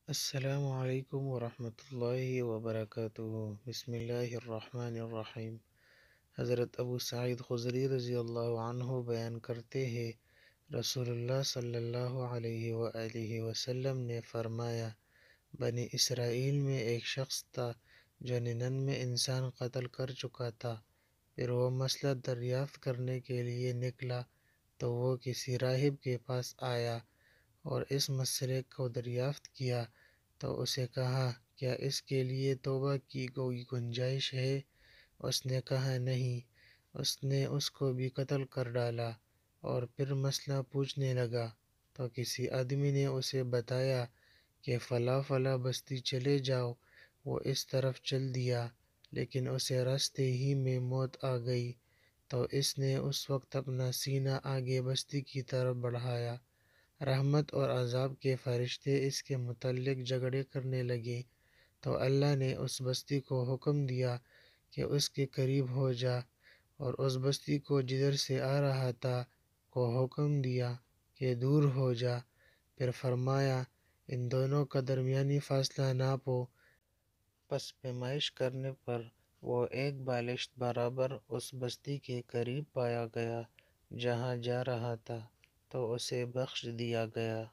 السلام علیکم ورحمۃ اللہ وبرکاتہ۔ بسم اللہ الرحمن الرحیم۔ حضرت ابو سعید خدری رضی اللہ عنہ بیان کرتے ہیں، رسول اللہ صلی اللہ علیہ وآلہ وسلم نے فرمایا، بنی اسرائیل میں ایک شخص تھا جو ننانوے میں انسان قتل کر چکا تھا۔ پھر وہ مسئلہ دریافت کرنے کے لیے نکلا تو وہ کسی راہب کے پاس آیا اور اس مسئلے کو دریافت کیا تو اسے کہا، کیا اس کے لیے توبہ کی کوئی گنجائش ہے؟ اس نے کہا نہیں۔ اس نے اس کو بھی قتل کر ڈالا اور پھر مسئلہ پوچھنے لگا تو کسی آدمی نے اسے بتایا کہ فلاں فلاں بستی چلے جاؤ۔ وہ اس طرف چل دیا، لیکن اسے راستے ہی میں موت آ گئی تو اس نے اس وقت اپنا سینہ آگے بستی کی طرف بڑھایا۔ رحمت اور عذاب کے فرشتے اس کے متعلق جھگڑے کرنے لگے تو اللہ نے اس بستی کو حکم دیا کہ اس کے قریب ہو جا، اور اس بستی کو جدھر سے آ رہا تھا کو حکم دیا کہ دور ہو جا۔ پھر فرمایا، ان دونوں کا درمیانی فاصلہ ناپو۔ پس پیمائش کرنے پر وہ ایک بالشت برابر اس بستی کے قریب پایا گیا جہاں جا رہا تھا تو اسے بخش دیا گیا۔